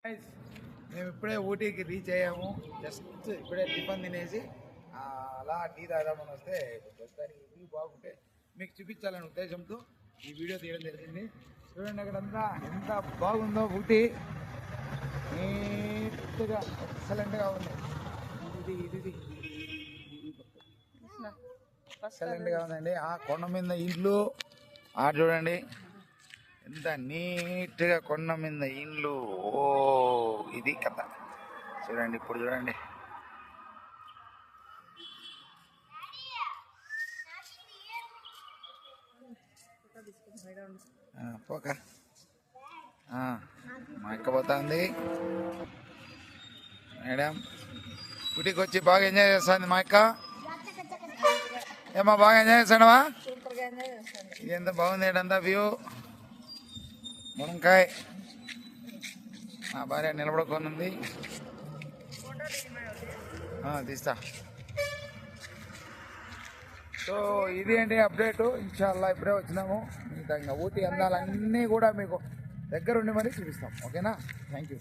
మేము ఇప్పుడే ఊటీకి రీచ్ అయ్యాము. జస్ట్ ఇప్పుడే టిఫన్ తినేసి అలా టీ తాగామని వస్తే ప్రస్తుతానికి వ్యూ బాగుంటే మీకు చూపించాలనే ఉద్దేశంతో ఈ వీడియో తీయడం జరిగింది. చూడండి అక్కడంతా ఎంత బాగుందో, ఊటీ నీట్గా ఎక్సలెంట్గా ఉంది. ఇది ఎక్సలెంట్గా ఉందండి. ఆ కొండ మీద ఇండ్లు చూడండి ఎంత నీట్గా, కొండ మీద ఇండ్లు. ఓ ఇది కథ చూడండి. ఇప్పుడు చూడండి పోక మా అక్క పోతుంది మేడం. ఊటీకి వచ్చి బాగా ఎంజాయ్ చేస్తుంది మా అక్క. ఏమా బాగా ఎంజాయ్ చేస్తాడవా? ఇది ఎంత బాగుంది ఇదంతా వ్యూ. మునక్కాయ మా భార్య నిలబడుకొని ఉంది. తీస్తా. సో ఇది ఏంటి అప్డేటు. ఇన్షాల్లా ఇప్పుడే వచ్చినాము. ఇంకా ఊటీ అందాలన్నీ కూడా మీకు దగ్గరుండి మరీ చూపిస్తాం. ఓకేనా? Thank you.